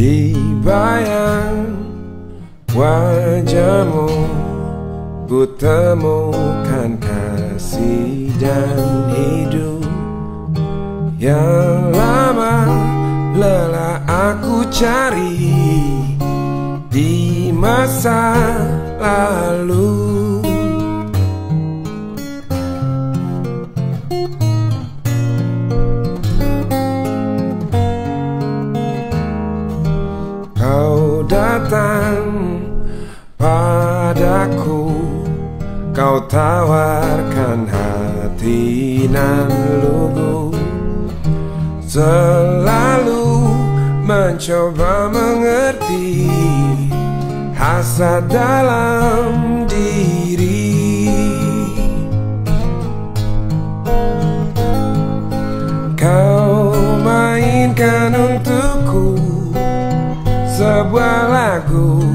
Di bayang wajahmu ku temukan kasih dan hidup yang lama lelah aku cari di masa lalu. Kau datang padaku, kau tawarkan hati nan lugu, selalu mencoba mengerti hasad dalam diri. Kau mainkan untukku sebuah lagu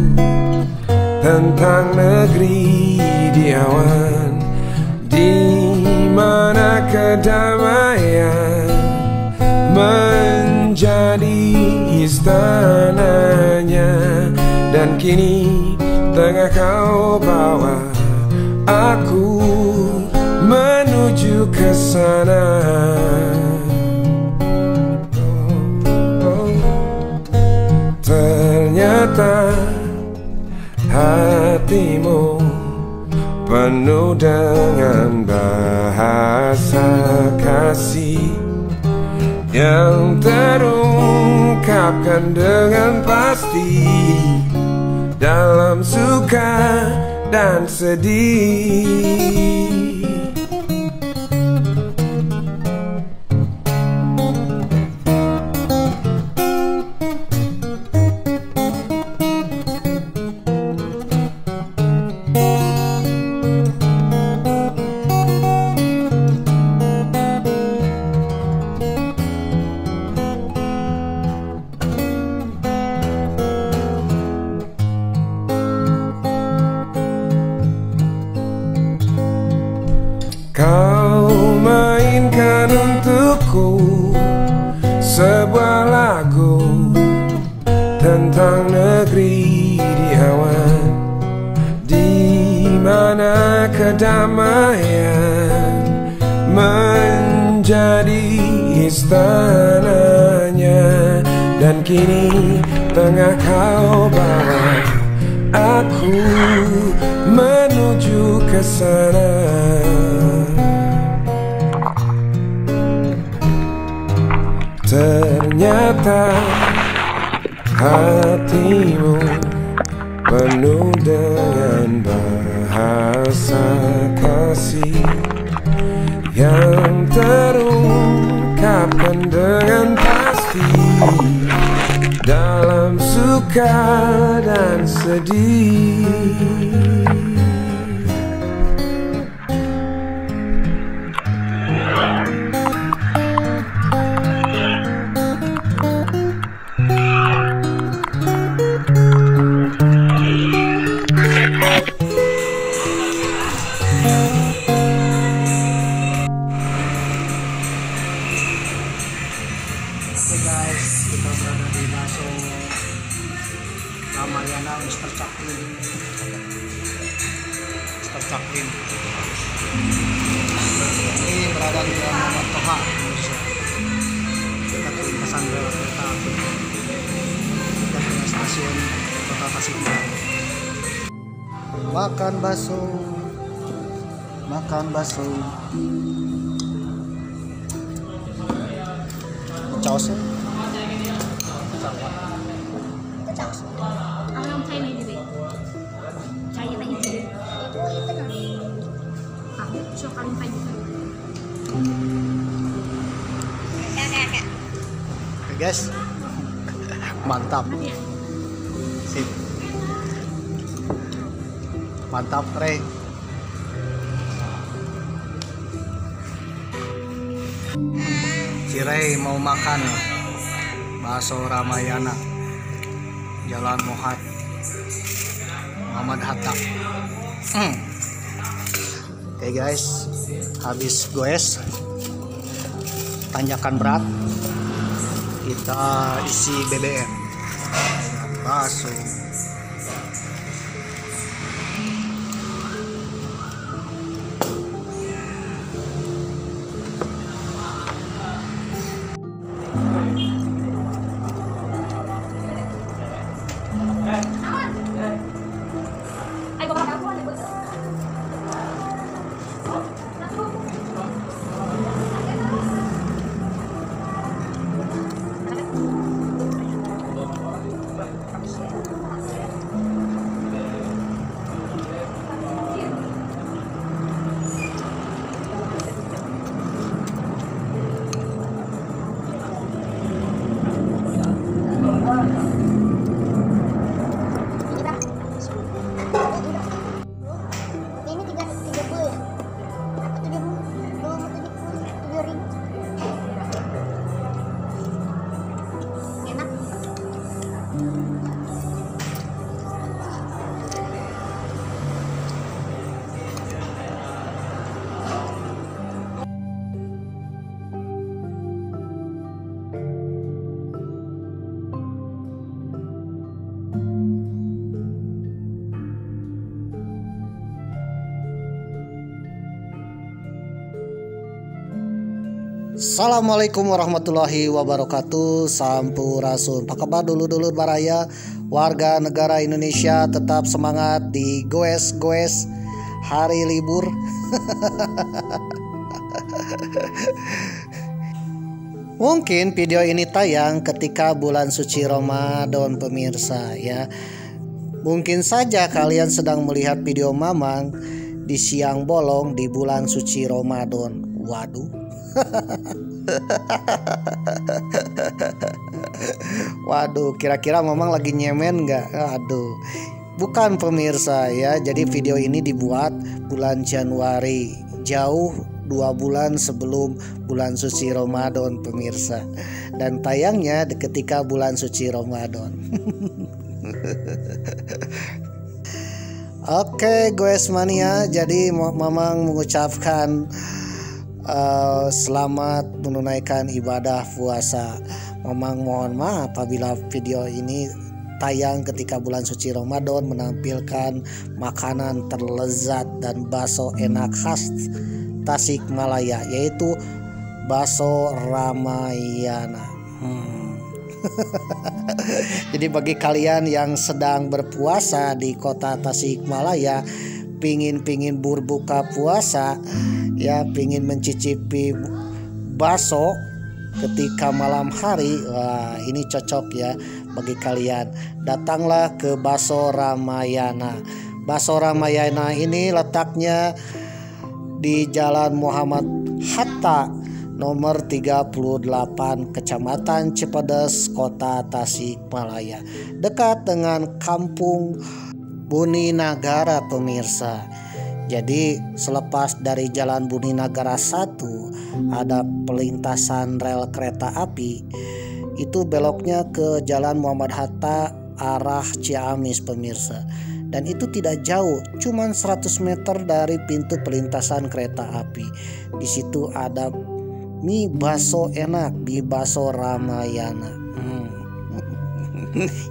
tentang negeri di awan, di mana kedamaian menjadi istananya, dan kini tengah kau bawa aku menuju ke sana. Ternyata hatimu penuh dengan bahasa kasih yang terungkapkan dengan pasti dalam suka dan sedih. Kau mainkan untukku sebuah lagu tentang negeri di awan, di mana kedamaian menjadi istananya, dan kini tengah kau bawa aku menuju ke sana. Ternyata hatimu penuh dengan bahasa kasih yang terungkapkan dengan pasti dalam suka dan sedih. Oke guys, kita berada di Baso Ramayana Mr. Chaplin. Mr. Chaplin ini berada di dalam Nomor Toha, Indonesia. Kita ke lintasan rel kereta api dan ke stasiun Kota Tasikmalaya. Makan bakso, makan bakso. Chaos ya? Orang China juga. China itu. Aku suka pagi. Oke guys, mantap. Sip. Mantap, Rey. Si Rey mau makan bakso Ramayana, Jalan Mohat, Muhammad Hatta. Oke guys, habis goes tanjakan berat, kita isi BBM. baso. Ay, baka ako ano ba? Ini 30 ya? Apa 7.000? Enak. Assalamualaikum warahmatullahi wabarakatuh. Sampurasun. Apa kabar dulur-dulur baraya, warga negara Indonesia? Tetap semangat di goes hari libur. Mungkin video ini tayang ketika bulan suci Ramadan, pemirsa ya. Mungkin saja kalian sedang melihat video Mamang di siang bolong di bulan suci Ramadan. Waduh. Waduh, kira-kira Mamang lagi nyemen nggak? Aduh, bukan pemirsa ya. Jadi video ini dibuat bulan Januari, jauh 2 bulan sebelum bulan suci Ramadan, pemirsa. Dan tayangnya ketika bulan suci Ramadan. Oke, goes mania. Jadi Mamang mengucapkan selamat menunaikan ibadah puasa. Mamang mohon maaf apabila video ini tayang ketika bulan suci Ramadan menampilkan makanan terlezat dan bakso enak khas Tasikmalaya, yaitu bakso Ramayana. Jadi bagi kalian yang sedang berpuasa di kota Tasikmalaya, pingin berbuka puasa ya, pingin mencicipi bakso ketika malam hari, wah ini cocok ya bagi kalian. Datanglah ke Bakso Ramayana. Bakso Ramayana ini letaknya di Jalan Muhammad Hatta nomor 38, Kecamatan Cipedes, Kota Tasikmalaya, dekat dengan Kampung Buni Nagara, pemirsa. Jadi selepas dari Jalan Buni Nagara 1 ada pelintasan rel kereta api, itu beloknya ke Jalan Muhammad Hatta arah Ciamis, pemirsa. Dan itu tidak jauh, cuman 100 meter dari pintu pelintasan kereta api. Di situ ada mie bakso enak, mie bakso Ramayana.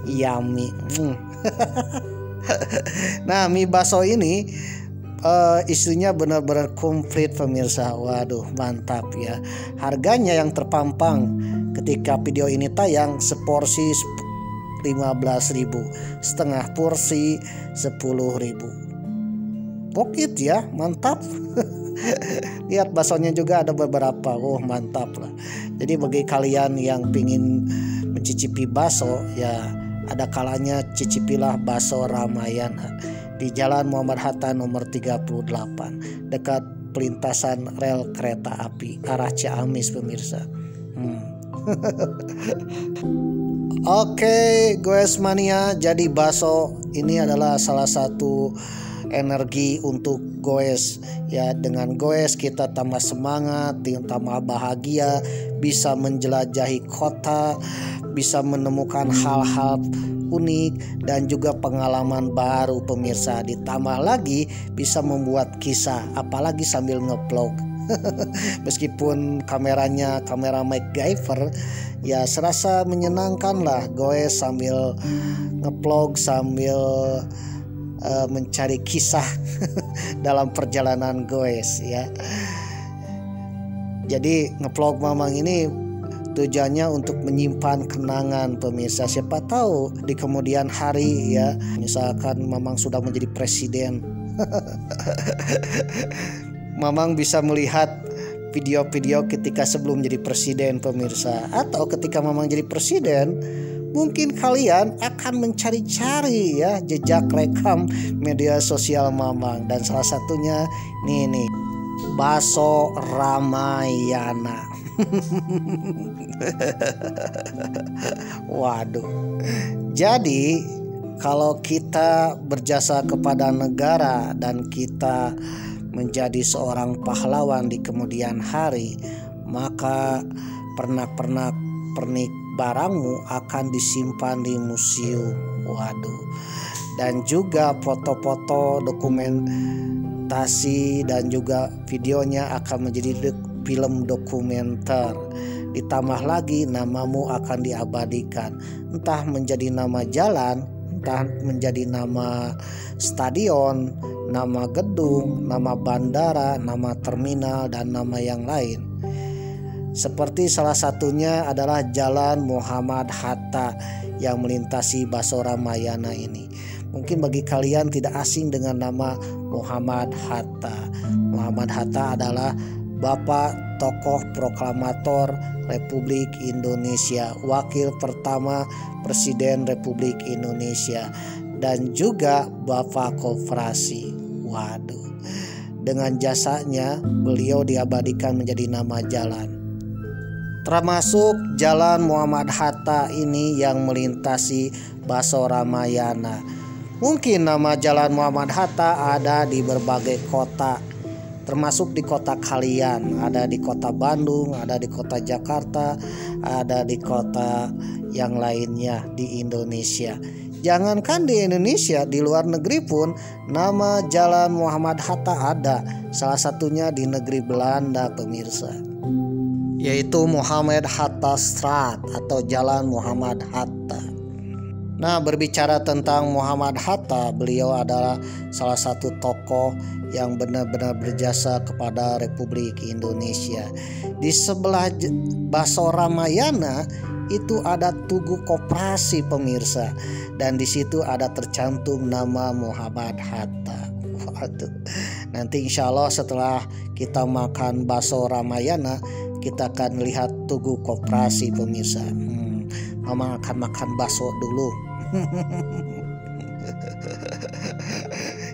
Yummy. Nah, mie bakso ini isinya benar-benar komplit, pemirsa. Waduh, mantap ya. Harganya yang terpampang ketika video ini tayang seporsi 15.000, setengah porsi 10.000. Pokit ya, mantap. Lihat baksonya juga ada beberapa. Oh, mantap lah. Jadi bagi kalian yang pingin mencicipi bakso ya, ada kalanya cicipilah bakso Ramayana di Jalan Muhammad Hatta nomor 38, dekat pelintasan rel kereta api arah Ciamis, pemirsa. Oke, goes mania. Jadi bakso ini adalah salah satu energi untuk goes ya. Dengan goes kita tambah semangat, tambah bahagia, bisa menjelajahi kota, bisa menemukan hal-hal unik dan juga pengalaman baru, pemirsa. Ditambah lagi bisa membuat kisah, apalagi sambil ngevlog. Meskipun kameranya kamera MacGyver, ya serasa menyenangkan lah goes sambil ngevlog, sambil mencari kisah dalam perjalanan goes ya. Jadi ngevlog Mamang ini tujuannya untuk menyimpan kenangan pemirsa. Siapa tahu di kemudian hari ya, misalkan Mamang sudah menjadi presiden, Mamang bisa melihat video-video ketika sebelum jadi presiden pemirsa. Atau ketika Mamang jadi presiden, mungkin kalian akan mencari-cari ya jejak rekam media sosial Mamang. Dan salah satunya nih Baso Ramayana. Waduh. Jadi kalau kita berjasa kepada negara dan kita menjadi seorang pahlawan di kemudian hari, maka pernak-pernik barangmu akan disimpan di museum. Waduh. Dan juga foto-foto, dokumentasi dan juga videonya akan menjadi film dokumenter. Ditambah lagi namamu akan diabadikan, entah menjadi nama jalan, entah menjadi nama stadion, nama gedung, nama bandara, nama terminal, dan nama yang lain. Seperti salah satunya adalah Jalan Muhammad Hatta yang melintasi Baso Ramayana ini. Mungkin bagi kalian tidak asing dengan nama Muhammad Hatta. Muhammad Hatta adalah Bapak tokoh proklamator Republik Indonesia, wakil pertama Presiden Republik Indonesia, dan juga Bapak Koperasi. Waduh, dengan jasanya beliau diabadikan menjadi nama jalan. Termasuk Jalan Muhammad Hatta ini yang melintasi Baso Ramayana. Mungkin nama Jalan Muhammad Hatta ada di berbagai kota, termasuk di kota kalian. Ada di kota Bandung, ada di kota Jakarta, ada di kota yang lainnya di Indonesia. Jangankan di Indonesia, di luar negeri pun nama Jalan Muhammad Hatta ada. Salah satunya di negeri Belanda pemirsa, yaitu Muhammad Hatta Straat atau Jalan Muhammad Hatta. Nah, berbicara tentang Muhammad Hatta, beliau adalah salah satu tokoh yang benar-benar berjasa kepada Republik Indonesia. Di sebelah Baso Ramayana itu ada Tugu Koperasi pemirsa, dan di situ ada tercantum nama Muhammad Hatta. Waduh. Nanti insya Allah setelah kita makan Baso Ramayana, kita akan lihat Tugu Koperasi pemirsa. Mama akan makan bakso dulu.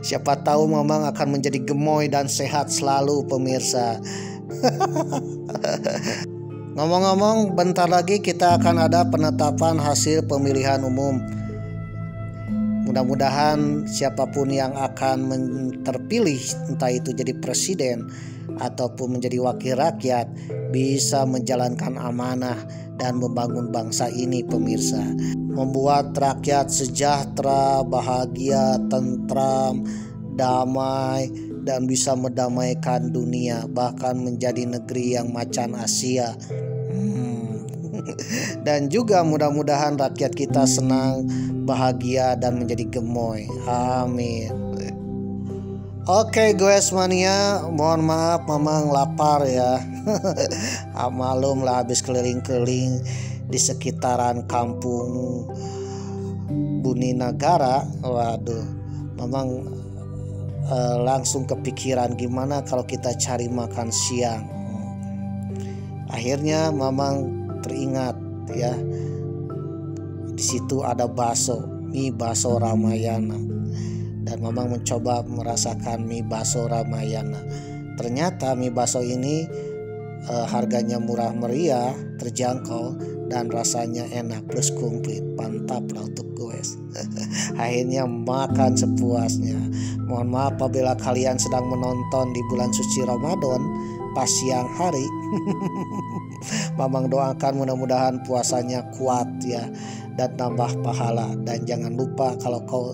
Siapa tahu Mamang akan menjadi gemoy dan sehat selalu pemirsa. Ngomong-ngomong, bentar lagi kita akan ada penetapan hasil pemilihan umum. Mudah-mudahan siapapun yang akan terpilih, entah itu jadi presiden ataupun menjadi wakil rakyat, bisa menjalankan amanah dan membangun bangsa ini pemirsa. Membuat rakyat sejahtera, bahagia, tentram, damai, dan bisa mendamaikan dunia, bahkan menjadi negeri yang macan Asia. Dan juga mudah-mudahan rakyat kita senang, bahagia, dan menjadi gemoy. Amin. Oke guys mania, mohon maaf Mamang lapar ya. Malum lah habis keliling-keliling di sekitaran kampung Buni Nagara. Waduh, Mamang langsung kepikiran gimana kalau kita cari makan siang. Akhirnya Mamang teringat ya, di situ ada bakso, mie Baso Ramayana, dan Mamang mencoba merasakan mie Baso Ramayana. Ternyata mie bakso ini harganya murah meriah, terjangkau, dan rasanya enak plus komplit. Mantap lah untuk guys. Akhirnya makan sepuasnya. Mohon maaf apabila kalian sedang menonton di bulan suci Ramadan pas siang hari. Mamang doakan mudah-mudahan puasanya kuat ya, dan nambah pahala. Dan jangan lupa kalau kau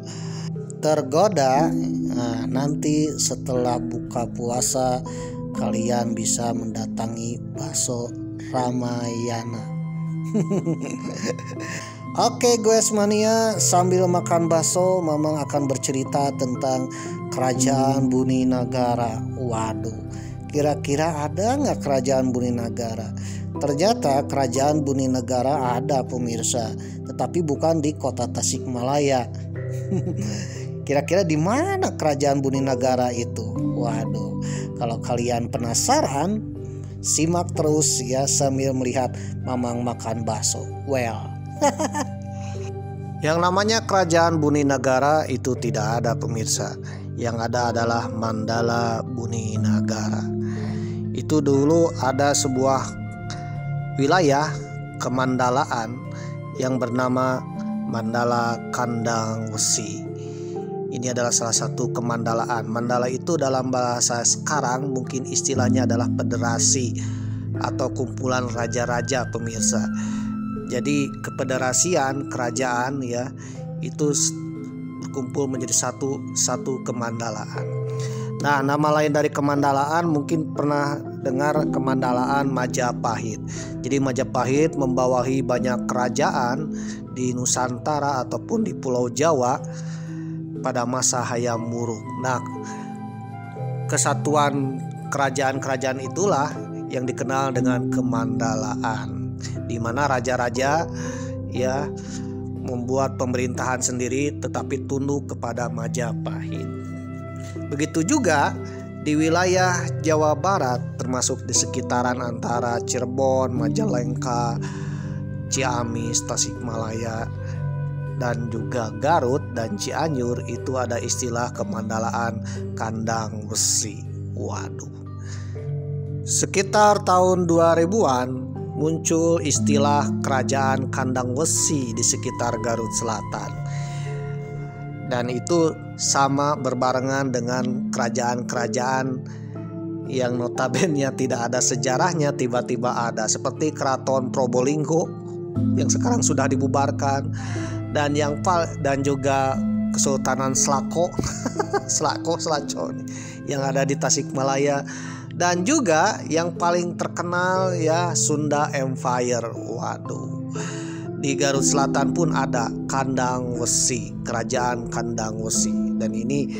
tergoda, nanti setelah buka puasa kalian bisa mendatangi Bakso Ramayana. Oke guys mania, sambil makan bakso Mamang akan bercerita tentang Kerajaan Buni Nagara. Waduh, kira-kira ada nggak Kerajaan Buni Nagara? Ternyata Kerajaan Buni Nagara ada pemirsa, tetapi bukan di kota Tasikmalaya. Kira-kira di mana Kerajaan Buni Nagara itu? Waduh, kalau kalian penasaran, simak terus ya sambil melihat Mamang makan bakso. Well, yang namanya Kerajaan Buni Nagara itu tidak ada pemirsa. Yang ada adalah Mandala Buni Nagara. Itu dulu ada sebuah wilayah kemandalaan yang bernama Mandala Kandang Wesi. Ini adalah salah satu kemandalaan. Mandala itu dalam bahasa sekarang mungkin istilahnya adalah federasi atau kumpulan raja-raja pemirsa. Jadi kefederasian kerajaan ya itu berkumpul menjadi satu kemandalaan. Nah, nama lain dari kemandalaan mungkin pernah dengar kemandalaan Majapahit. Jadi Majapahit membawahi banyak kerajaan di Nusantara ataupun di Pulau Jawa pada masa Hayam Wuruk. Nah, kesatuan kerajaan-kerajaan itulah yang dikenal dengan kemandalaan, di mana raja-raja ya membuat pemerintahan sendiri tetapi tunduk kepada Majapahit. Begitu juga di wilayah Jawa Barat termasuk di sekitaran antara Cirebon, Majalengka, Ciamis, Tasikmalaya dan juga Garut dan Cianjur itu ada istilah kemandalaan Kandang Wesi. Waduh. Sekitar tahun 2000-an muncul istilah Kerajaan Kandang Wesi di sekitar Garut Selatan. Dan itu sama berbarengan dengan kerajaan-kerajaan yang notabene tidak ada sejarahnya tiba-tiba ada, seperti Keraton Probolinggo yang sekarang sudah dibubarkan, dan juga Kesultanan Selako yang ada di Tasikmalaya. Dan juga yang paling terkenal ya Sunda Empire. Waduh, di Garut Selatan pun ada Kandang Wesi, Kerajaan Kandang Wesi. Dan ini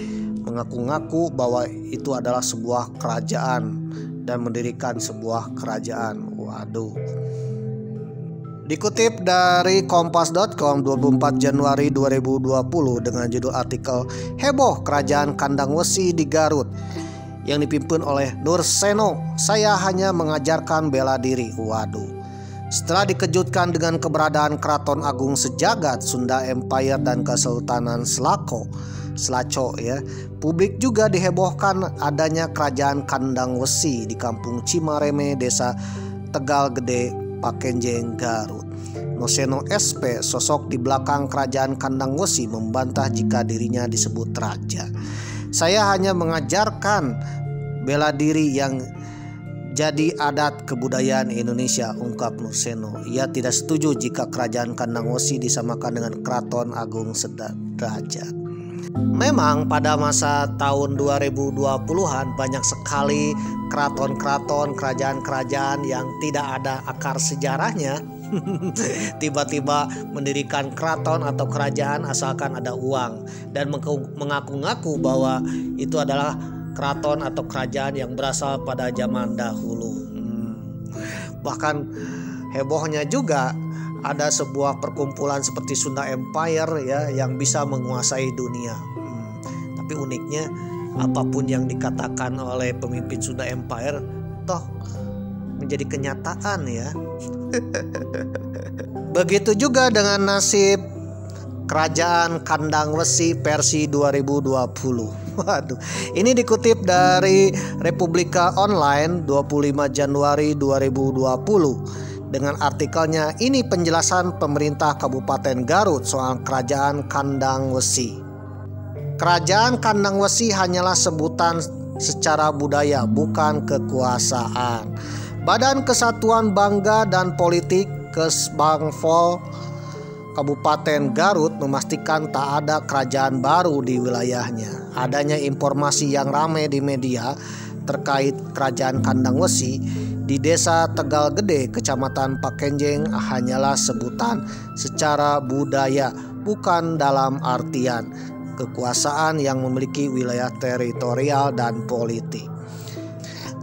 mengaku-ngaku bahwa itu adalah sebuah kerajaan dan mendirikan sebuah kerajaan. Waduh. Dikutip dari kompas.com 24 Januari 2020 dengan judul artikel Heboh Kerajaan Kandang Wesi di Garut yang dipimpin oleh Nur Seno, saya hanya mengajarkan bela diri. Waduh. Setelah dikejutkan dengan keberadaan Keraton Agung Sejagat, Sunda Empire dan Kesultanan Selako ya, publik juga dihebohkan adanya Kerajaan Kandang Wesi di Kampung Cimareme, Desa Tegal Gede, Pakenjeng, Garut. Noseno SP, sosok di belakang Kerajaan Kandang Wesi, membantah jika dirinya disebut raja. Saya hanya mengajarkan bela diri yang jadi adat kebudayaan Indonesia, ungkap Nuseno. Ia tidak setuju jika Kerajaan Kandang Wesi disamakan dengan Keraton Agung Sederajat. Memang pada masa tahun 2020-an banyak sekali keraton-keraton, kerajaan-kerajaan yang tidak ada akar sejarahnya tiba-tiba mendirikan keraton atau kerajaan asalkan ada uang dan mengaku-ngaku bahwa itu adalah keraton atau kerajaan yang berasal pada zaman dahulu. Bahkan hebohnya juga ada sebuah perkumpulan seperti Sunda Empire ya yang bisa menguasai dunia. Tapi uniknya apapun yang dikatakan oleh pemimpin Sunda Empire toh menjadi kenyataan ya. Begitu juga dengan nasib Kerajaan Kandang Wesi versi 2020. Waduh, ini dikutip dari Republika Online 25 Januari 2020 dengan artikelnya ini penjelasan pemerintah Kabupaten Garut soal Kerajaan Kandang Wesi. Kerajaan Kandang Wesi hanyalah sebutan secara budaya, bukan kekuasaan. Badan Kesatuan Bangga dan Politik Kesbangpol Kabupaten Garut memastikan tak ada kerajaan baru di wilayahnya. Adanya informasi yang ramai di media terkait Kerajaan Kandang Wesi di Desa Tegal Gede, Kecamatan Pakenjeng hanyalah sebutan secara budaya, bukan dalam artian kekuasaan yang memiliki wilayah teritorial dan politik.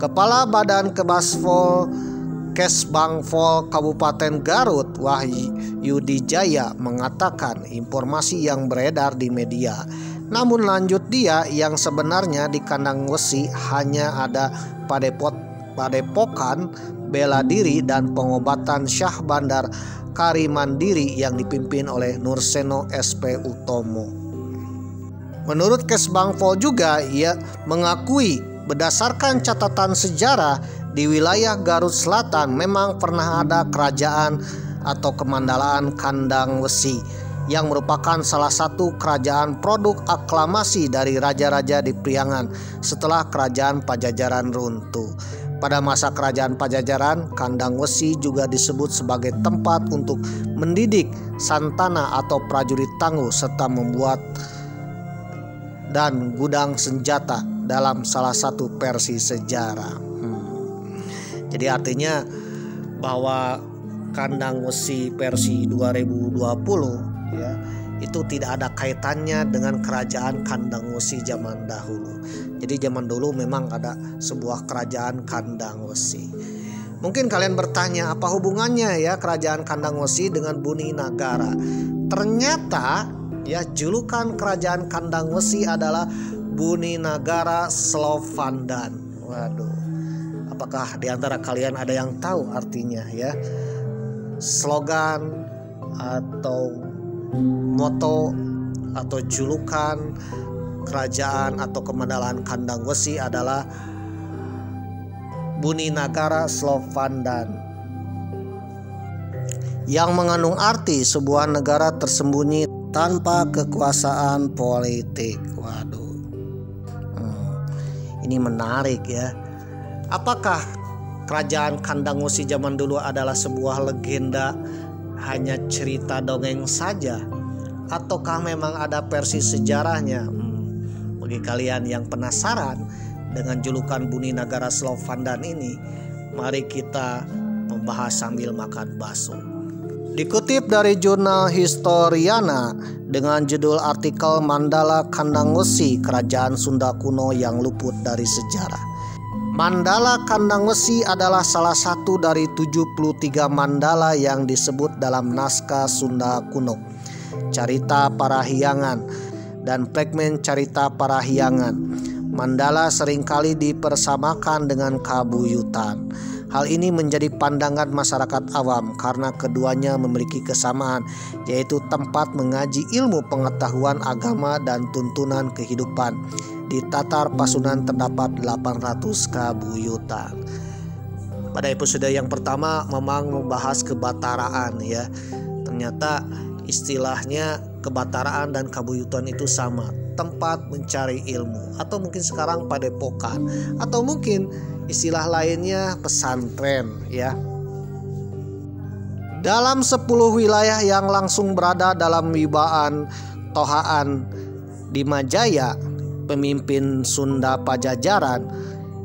Kepala Badan Kesbangpol Kabupaten Garut, Wahyudi Jaya, mengatakan informasi yang beredar di media. Namun lanjut dia, yang sebenarnya di Kandang Wesi hanya ada padepokan bela diri dan pengobatan Syah Bandar Kari Mandiri yang dipimpin oleh Nurseno SP Utomo. Menurut Kesbangpol juga, ia mengakui berdasarkan catatan sejarah di wilayah Garut Selatan memang pernah ada kerajaan atau kemandalaan Kandang Wesi yang merupakan salah satu kerajaan produk aklamasi dari raja-raja di Priangan setelah Kerajaan Pajajaran runtuh. Pada masa Kerajaan Pajajaran, Kandang Wesi juga disebut sebagai tempat untuk mendidik santana atau prajurit tangguh serta membuat dan gudang senjata dalam salah satu versi sejarah. Jadi artinya bahwa Kandang Wesi versi 2020 ya, itu tidak ada kaitannya dengan Kerajaan Kandang Wesi zaman dahulu. Jadi zaman dulu memang ada sebuah Kerajaan Kandang Wesi. Mungkin kalian bertanya, apa hubungannya ya Kerajaan Kandang Wesi dengan Buni Nagara? Ternyata ya, julukan Kerajaan Kandang Wesi adalah Buni Nagara Slovandan. Waduh, apakah di antara kalian ada yang tahu artinya ya? Slogan atau moto atau julukan kerajaan atau kemandalaan Kandang Wesi adalah Buni Nagara Slovandan, yang mengandung arti sebuah negara tersembunyi tanpa kekuasaan politik. Waduh, ini menarik ya. Apakah Kerajaan Kandang Wesi zaman dulu adalah sebuah legenda, hanya cerita dongeng saja, ataukah memang ada versi sejarahnya? Bagi kalian yang penasaran dengan julukan Buni Nagara Slovandan ini, mari kita membahas sambil makan bakso. Dikutip dari jurnal Historiana dengan judul artikel Mandala Kandang Wesi, Kerajaan Sunda Kuno yang luput dari sejarah. Mandala Kandang Wesi adalah salah satu dari 73 mandala yang disebut dalam naskah Sunda kuno, Carita Parahyangan, dan fragmen Carita Parahyangan. Mandala seringkali dipersamakan dengan kabuyutan. Hal ini menjadi pandangan masyarakat awam karena keduanya memiliki kesamaan, yaitu tempat mengaji ilmu pengetahuan agama dan tuntunan kehidupan. Di Tatar Pasundan terdapat 800 kabuyutan. Pada episode yang pertama memang membahas kebataraan ya. Ternyata istilahnya kebataraan dan kabuyutan itu sama, tempat mencari ilmu, atau mungkin sekarang padepokan, atau mungkin istilah lainnya pesantren ya. Dalam 10 wilayah yang langsung berada dalam wibaan Tohaan di Majaya, pemimpin Sunda Pajajaran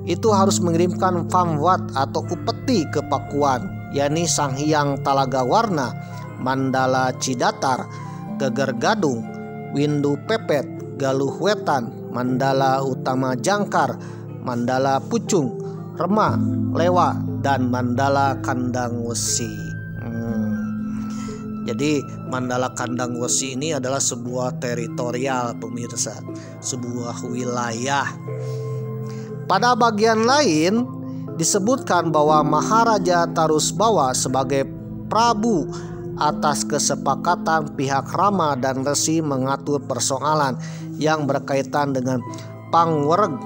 itu harus mengirimkan famwat atau upeti ke Pakuan, yakni Sanghyang Talaga Warna, Mandala Cidatar, Geger Gadung, Windu Pepet, Galuh Wetan, Mandala Utama Jangkar, Mandala Pucung, Rema, Lewa, dan Mandala Kandang Wesi. Jadi Mandala Kandang Wesi ini adalah sebuah teritorial pemirsa, sebuah wilayah. Pada bagian lain disebutkan bahwa Maharaja Tarusbawa sebagai Prabu atas kesepakatan pihak Rama dan Resi mengatur persoalan yang berkaitan dengan pangwereg,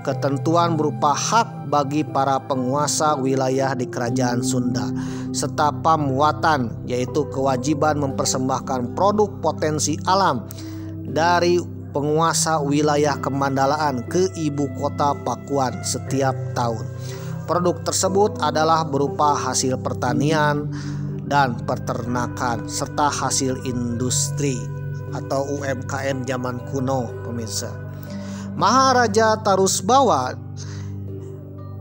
ketentuan berupa hak bagi para penguasa wilayah di Kerajaan Sunda, serta pamwatan, yaitu kewajiban mempersembahkan produk potensi alam dari penguasa wilayah kemandalaan ke ibu kota Pakuan setiap tahun. Produk tersebut adalah berupa hasil pertanian dan peternakan serta hasil industri atau UMKM zaman kuno pemirsa. Maharaja Tarusbawa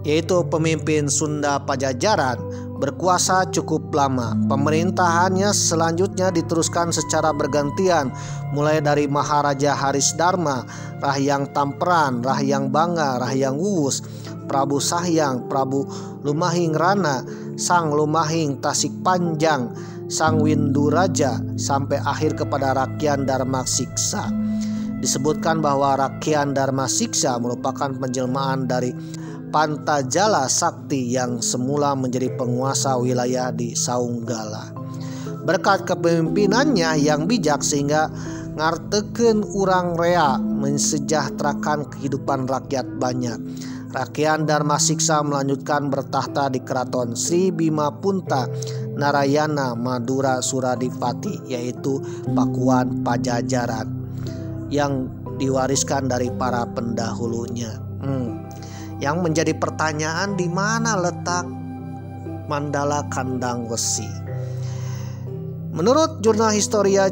yaitu pemimpin Sunda Pajajaran, berkuasa cukup lama. Pemerintahannya selanjutnya diteruskan secara bergantian, mulai dari Maharaja Haris Dharma, Rahyang Tamperan, Rahyang Bangga, Rahyang Wuwus, Prabu Sahyang, Prabu Lumahing Rana, Sang Lumahing Tasik Panjang, Sang Winduraja, sampai akhir kepada Rakyan Dharma Siksa. Disebutkan bahwa Rakyan Dharma Siksa merupakan penjelmaan dari Pantajala Sakti yang semula menjadi penguasa wilayah di Saunggala. Berkat kepemimpinannya yang bijak sehingga ngarteken urang rea mensejahterakan kehidupan rakyat banyak. Rakyan Dharma Siksa melanjutkan bertahta di keraton Sri Bima Punta Narayana Madura Suradipati, yaitu Pakuan Pajajaran yang diwariskan dari para pendahulunya. Yang menjadi pertanyaan, di mana letak Mandala Kandang Wesi? Menurut jurnal Historia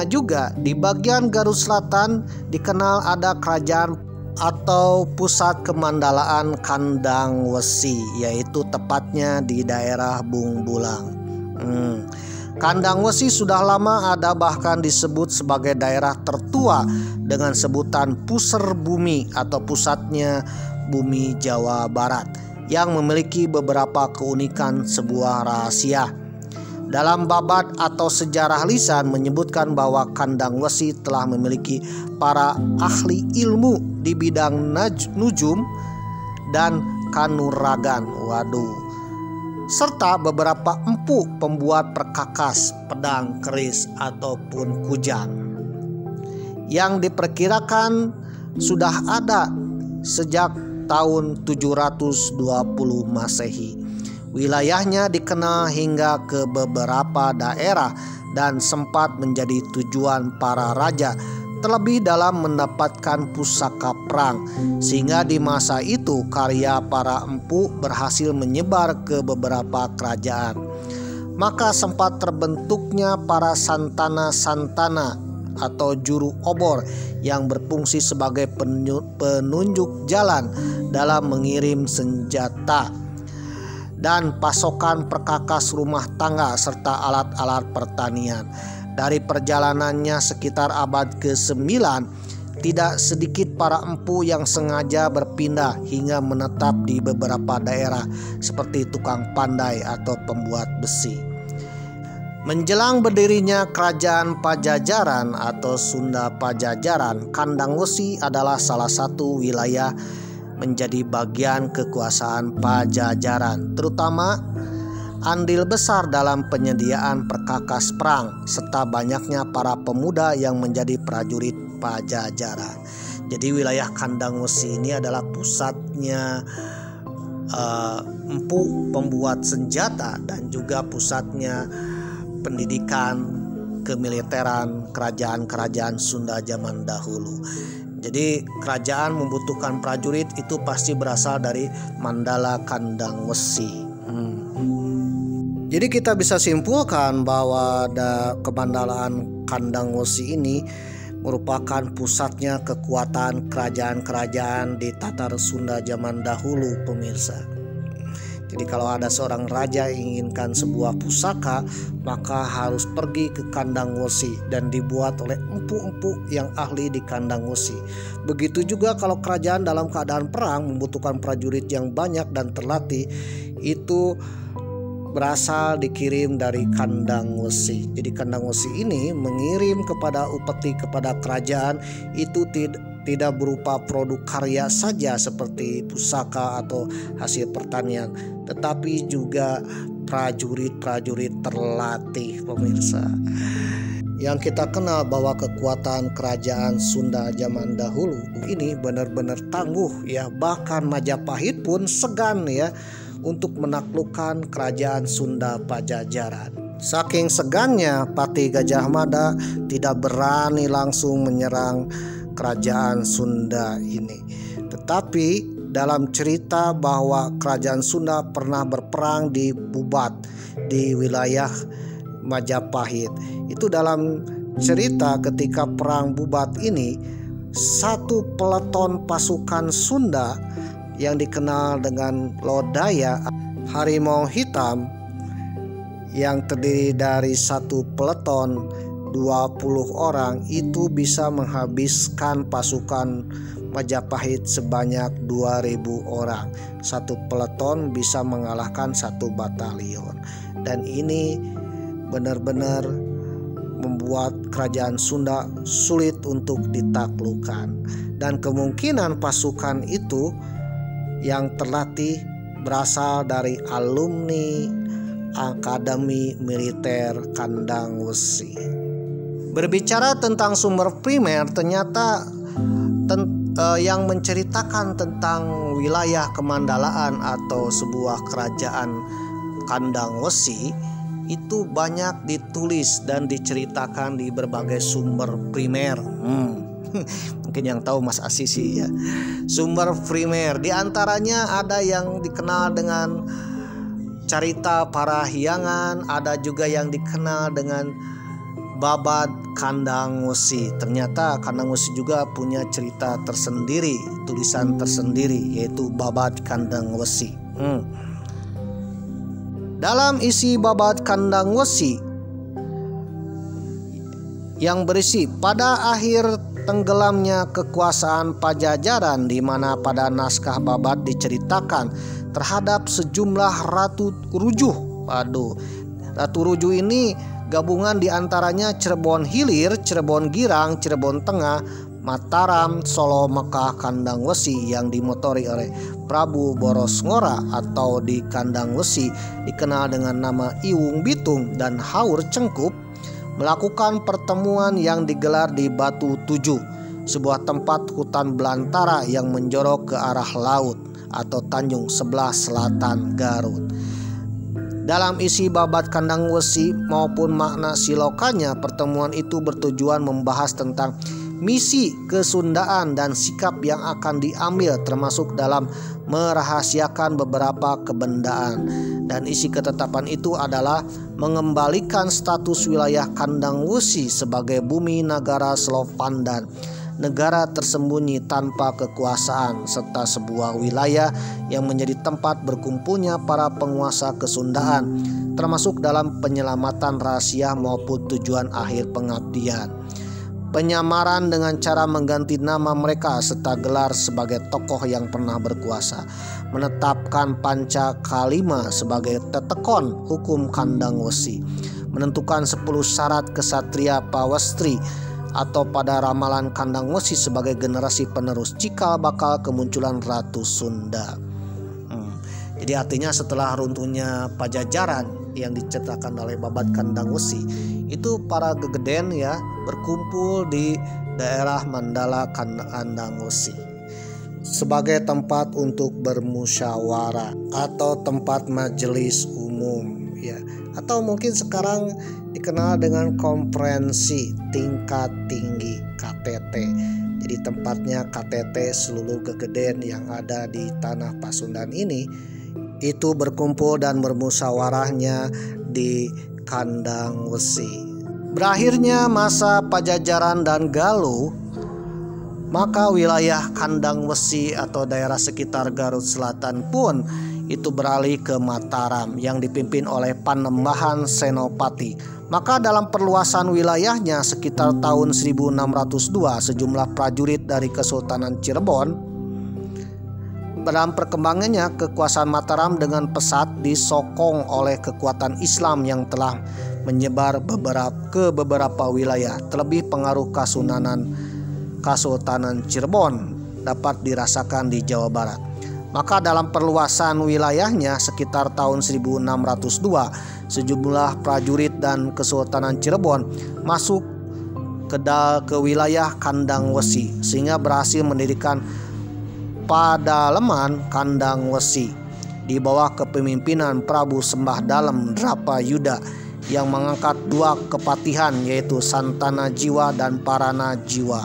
juga di bagian Garut Selatan dikenal ada kerajaan atau pusat kemandalaan Kandang Wesi, yaitu tepatnya di daerah Bungbulang. Kandang Wesi sudah lama ada, bahkan disebut sebagai daerah tertua dengan sebutan Puser Bumi atau pusatnya bumi Jawa Barat, yang memiliki beberapa keunikan sebuah rahasia. Dalam babat atau sejarah lisan menyebutkan bahwa Kandang Wesi telah memiliki para ahli ilmu di bidang nujum dan kanuragan, serta beberapa empu pembuat perkakas, pedang, keris ataupun kujang, yang diperkirakan sudah ada sejak tahun 720 Masehi. Wilayahnya dikenal hingga ke beberapa daerah dan sempat menjadi tujuan para raja, terlebih dalam mendapatkan pusaka perang, sehingga di masa itu karya para empu berhasil menyebar ke beberapa kerajaan. Maka sempat terbentuknya para santana-santana atau juru obor yang berfungsi sebagai penunjuk jalan dalam mengirim senjata dan pasokan perkakas rumah tangga serta alat-alat pertanian. Dari perjalanannya sekitar abad ke-9, tidak sedikit para empu yang sengaja berpindah hingga menetap di beberapa daerah seperti tukang pandai atau pembuat besi. Menjelang berdirinya Kerajaan Pajajaran atau Sunda Pajajaran, Kandang Wesi adalah salah satu wilayah menjadi bagian kekuasaan Pajajaran, terutama andil besar dalam penyediaan perkakas perang serta banyaknya para pemuda yang menjadi prajurit Pajajaran. Jadi wilayah Kandang Wesi ini adalah pusatnya empu pembuat senjata dan juga pusatnya pendidikan kemiliteran kerajaan-kerajaan Sunda zaman dahulu. Jadi kerajaan membutuhkan prajurit itu pasti berasal dari Mandala Kandang Wesi. Jadi kita bisa simpulkan bahwa kemandalaan Kandang Wesi ini merupakan pusatnya kekuatan kerajaan-kerajaan di Tatar Sunda zaman dahulu, pemirsa. Jadi kalau ada seorang raja yang inginkan sebuah pusaka, maka harus pergi ke Kandang Wesi dan dibuat oleh empu-empu yang ahli di Kandang Wesi. Begitu juga kalau kerajaan dalam keadaan perang membutuhkan prajurit yang banyak dan terlatih, itu berasal dikirim dari Kandang Wesi. Jadi Kandang Wesi ini mengirim kepada upeti, kepada kerajaan itu tidak berupa produk karya saja seperti pusaka atau hasil pertanian, tetapi juga prajurit-prajurit terlatih, pemirsa. Yang kita kenal bahwa kekuatan kerajaan Sunda zaman dahulu ini benar-benar tangguh ya, bahkan Majapahit pun segan ya untuk menaklukkan kerajaan Sunda Pajajaran. Saking segannya, Patih Gajah Mada tidak berani langsung menyerang kerajaan Sunda ini. Tetapi dalam cerita bahwa kerajaan Sunda pernah berperang di Bubat di wilayah Majapahit. Itu dalam cerita ketika perang Bubat ini, satu peleton pasukan Sunda yang dikenal dengan lodaya, harimau hitam yang terdiri dari satu peleton 20 orang itu bisa menghabiskan pasukan Majapahit sebanyak 2.000 orang. Satu peleton bisa mengalahkan satu batalion, dan ini benar-benar membuat kerajaan Sunda sulit untuk ditaklukkan. Dan kemungkinan pasukan itu yang terlatih berasal dari alumni Akademi Militer Kandang Wesi. Berbicara tentang sumber primer, ternyata yang menceritakan tentang wilayah Kemandalaan atau sebuah kerajaan Kandang Wesi itu banyak ditulis dan diceritakan di berbagai sumber primer. Mungkin yang tahu Mas Asisi ya. Sumber primer diantaranya ada yang dikenal dengan Carita Parahyangan, ada juga yang dikenal dengan Babad Kandang Wesi. Ternyata Kandang Wesi juga punya cerita tersendiri, tulisan tersendiri, yaitu Babad Kandang Wesi. Dalam isi Babad Kandang Wesi yang berisi pada akhir tenggelamnya kekuasaan Pajajaran, di mana pada naskah Babad diceritakan terhadap sejumlah ratu rujuh. Ratu rujuh ini gabungan diantaranya Cirebon Hilir, Cirebon Girang, Cirebon Tengah, Mataram, Solo, Mekah, Kandang Wesi yang dimotori oleh Prabu Boros Ngora atau di Kandang Wesi dikenal dengan nama Iwung Bitung dan Haur Cengkup, melakukan pertemuan yang digelar di Batu Tujuh, sebuah tempat hutan belantara yang menjorok ke arah laut atau Tanjung sebelah selatan Garut. Dalam isi Babad Kandang Wesi maupun makna silokannya, pertemuan itu bertujuan membahas tentang misi kesundaan dan sikap yang akan diambil, termasuk dalam merahasiakan beberapa kebendaan. Dan isi ketetapan itu adalah mengembalikan status wilayah Kandang Wesi sebagai bumi negara Slopandan, negara tersembunyi tanpa kekuasaan, serta sebuah wilayah yang menjadi tempat berkumpulnya para penguasa kesundaan, termasuk dalam penyelamatan rahasia maupun tujuan akhir pengabdian. Penyamaran dengan cara mengganti nama mereka serta gelar sebagai tokoh yang pernah berkuasa, menetapkan Panca Kalima sebagai tetekon hukum Kandang Wesi, menentukan 10 syarat kesatria Pawastri atau pada ramalan Kandang Wesi sebagai generasi penerus cikal bakal kemunculan Ratu Sunda. Jadi artinya setelah runtuhnya Pajajaran yang diceritakan oleh Babad Kandang Wesi, itu para gegeden ya berkumpul di daerah Mandala Kandang Wesi sebagai tempat untuk bermusyawarah atau tempat majelis umum ya, atau mungkin sekarang dikenal dengan konferensi tingkat tinggi KTT. Jadi tempatnya KTT seluruh gegeden yang ada di tanah Pasundan ini itu berkumpul dan bermusyawarahnya di Kandang Wesi. Berakhirnya masa Pajajaran dan Galuh, maka wilayah Kandang Wesi atau daerah sekitar Garut Selatan pun itu beralih ke Mataram yang dipimpin oleh Panembahan Senopati. Maka dalam perluasan wilayahnya sekitar tahun 1602, sejumlah prajurit dari Kesultanan Cirebon, dalam perkembangannya kekuasaan Mataram dengan pesat disokong oleh kekuatan Islam yang telah menyebar ke beberapa wilayah. Terlebih pengaruh Kesultanan Cirebon dapat dirasakan di Jawa Barat. Maka dalam perluasan wilayahnya sekitar tahun 1602, sejumlah prajurit dan Kesultanan Cirebon masuk ke wilayah Kandang Wesi sehingga berhasil mendirikan Padaleman Kandang Wesi di bawah kepemimpinan Prabu Sembah Dalem Drapayuda yang mengangkat 2 kepatihan yaitu Santana Jiwa dan Parana Jiwa.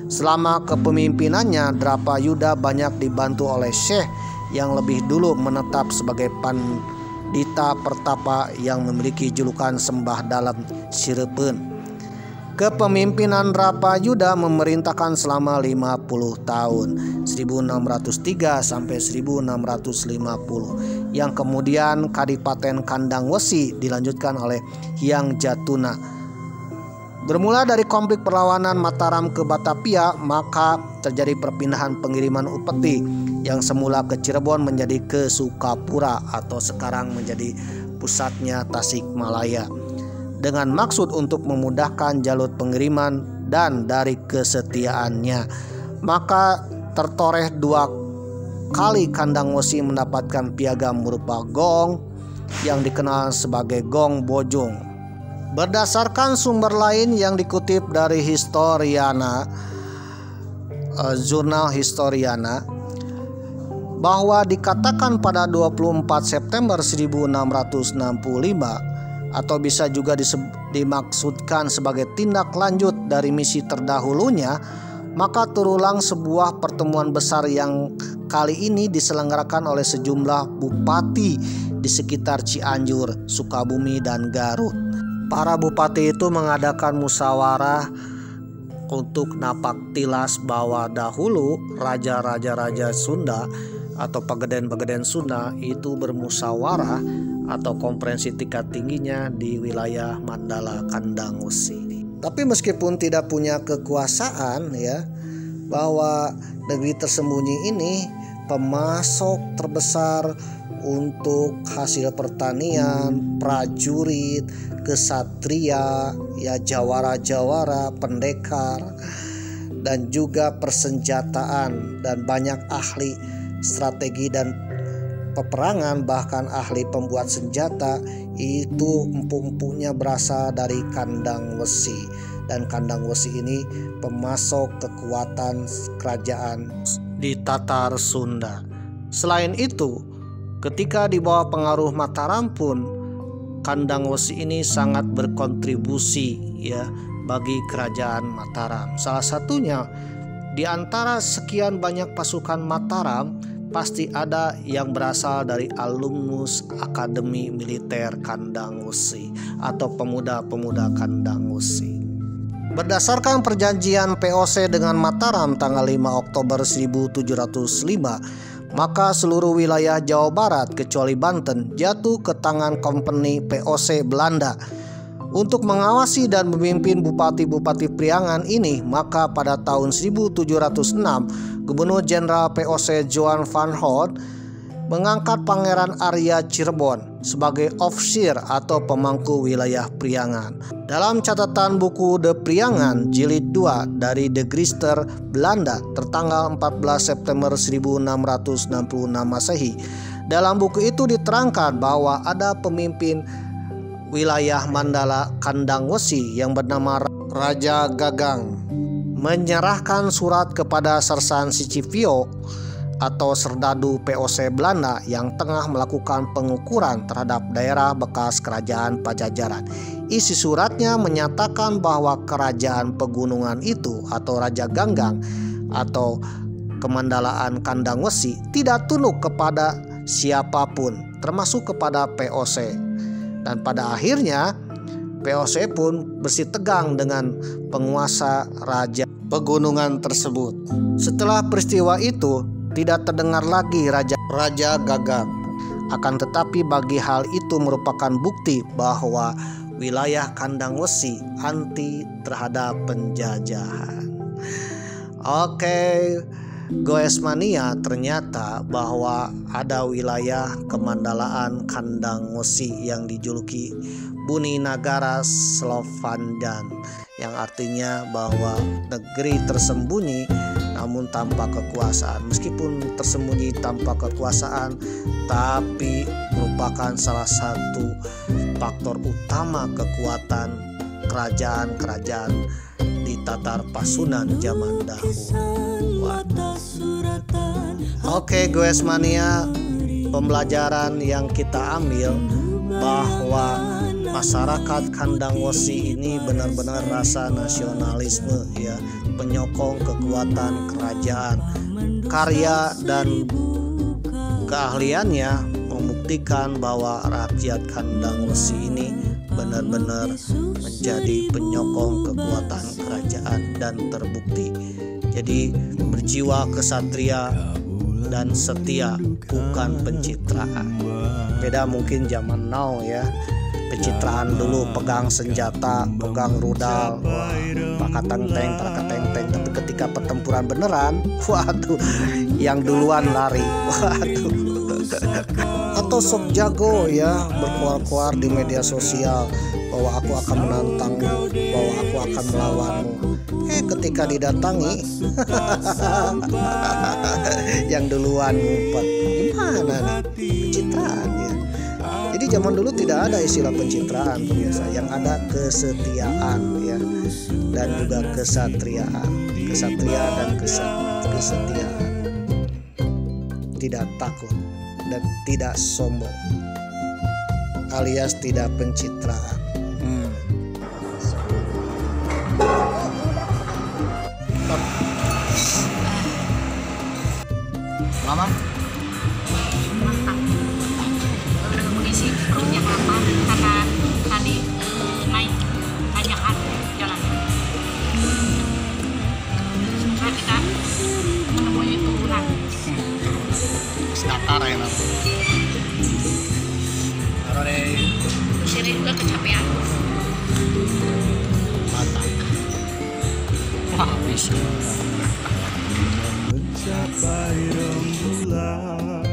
Selama kepemimpinannya Drapayuda banyak dibantu oleh Syekh yang lebih dulu menetap sebagai Pandita Pertapa yang memiliki julukan Sembah Dalem Sireupeun. Kepemimpinan Rapayuda memerintahkan selama 50 tahun, 1603 sampai 1650, yang kemudian Kadipaten Kandang Wesi dilanjutkan oleh Hyang Jatuna. Bermula dari konflik perlawanan Mataram ke Batavia, maka terjadi perpindahan pengiriman upeti yang semula ke Cirebon menjadi ke Sukapura atau sekarang menjadi pusatnya Tasikmalaya, dengan maksud untuk memudahkan jalur pengiriman dan dari kesetiaannya. Maka tertoreh 2 kali Kandang Wesi mendapatkan piagam berupa gong yang dikenal sebagai gong bojong. Berdasarkan sumber lain yang dikutip dari Historiana, jurnal Historiana, bahwa dikatakan pada 24 September 1665 atau bisa juga dimaksudkan sebagai tindak lanjut dari misi terdahulunya, maka terulang sebuah pertemuan besar yang kali ini diselenggarakan oleh sejumlah bupati di sekitar Cianjur, Sukabumi, dan Garut. Para bupati itu mengadakan musyawarah untuk napak tilas bahwa dahulu raja-raja Sunda atau pageden-pageden Sunda itu bermusyawarah atau konferensi tingkat tingginya di wilayah Mandala Kandang Wesi. Tapi meskipun tidak punya kekuasaan, ya, bahwa negeri tersembunyi ini pemasok terbesar untuk hasil pertanian, prajurit, kesatria, ya, jawara-jawara, pendekar, dan juga persenjataan, dan banyak ahli strategi dan peperangan, bahkan ahli pembuat senjata, itu empuk-empuknya berasal dari Kandang Wesi. Dan Kandang Wesi ini pemasok kekuatan kerajaan di Tatar Sunda. Selain itu, ketika di bawah pengaruh Mataram pun, Kandang Wesi ini sangat berkontribusi, ya, bagi kerajaan Mataram. Salah satunya, di antara sekian banyak pasukan Mataram, pasti ada yang berasal dari alumnus Akademi Militer Kandang Wesi atau pemuda-pemuda Kandang Wesi. Berdasarkan perjanjian POC dengan Mataram tanggal 5 Oktober 1705, maka seluruh wilayah Jawa Barat kecuali Banten jatuh ke tangan Kompeni POC Belanda. Untuk mengawasi dan memimpin bupati-bupati Priangan ini, maka pada tahun 1706 Gubernur Jenderal POC Johan van Hout mengangkat Pangeran Arya Cirebon sebagai ofisir atau pemangku wilayah Priangan. Dalam catatan buku De Priangan jilid 2 dari De Grister Belanda tertanggal 14 September 1666 Masehi, dalam buku itu diterangkan bahwa ada pemimpin wilayah Mandala Kandang Wesi yang bernama Raja Gagang menyerahkan surat kepada Sersan Sicipio atau serdadu POC Belanda yang tengah melakukan pengukuran terhadap daerah bekas kerajaan Pajajaran. Isi suratnya menyatakan bahwa kerajaan pegunungan itu atau Raja Ganggang atau Kemandalaan Kandang Wesi tidak tunduk kepada siapapun, termasuk kepada POC. Dan pada akhirnya POC pun bersitegang dengan penguasa raja pegunungan tersebut. Setelah peristiwa itu tidak terdengar lagi Raja Gagang. Akan tetapi bagi hal itu merupakan bukti bahwa wilayah Kandang Wesi anti terhadap penjajahan. Oke, Goesmania, ternyata bahwa ada wilayah Kemandalaan Kandang Wesi yang dijuluki Buni Nagara Slovandan, yang artinya bahwa negeri tersembunyi namun tanpa kekuasaan. Meskipun tersembunyi tanpa kekuasaan, tapi merupakan salah satu faktor utama kekuatan kerajaan-kerajaan di Tatar Pasunan zaman dahulu. Oke, Goesmania, pembelajaran yang kita ambil bahwa masyarakat Kandang Wesi ini benar-benar rasa nasionalisme, ya, penyokong kekuatan kerajaan. Karya dan keahliannya membuktikan bahwa rakyat Kandang Wesi ini benar-benar menjadi penyokong kekuatan kerajaan dan terbukti. Jadi berjiwa kesatria dan setia, bukan pencitraan. Beda mungkin zaman now ya. Pencitraan dulu pegang senjata, pegang rudal, pakateng teng, tapi ketika pertempuran beneran, waduh, yang duluan lari, waduh. Atau sok jago ya, berkuar-kuar di media sosial bahwa aku akan menantangmu, bahwa aku akan melawanmu. Ketika didatangi, yang duluan ngumpet. Gimana nih pencitraan ya? Jadi zaman dulu tidak ada istilah pencitraan pemirsa, yang ada kesetiaan ya, dan juga kesatriaan, dan kesetiaan. Tidak takut dan tidak sombong, alias tidak pencitraan. Mama? Kondisi perutnya lapar karena tadi naik tanjakan jalan. Nah, kita menemui turunan. Datar ya nanti. Taruh deh. Sini udah kecapean. Mantap. Wah, habis. Mencapai rembulan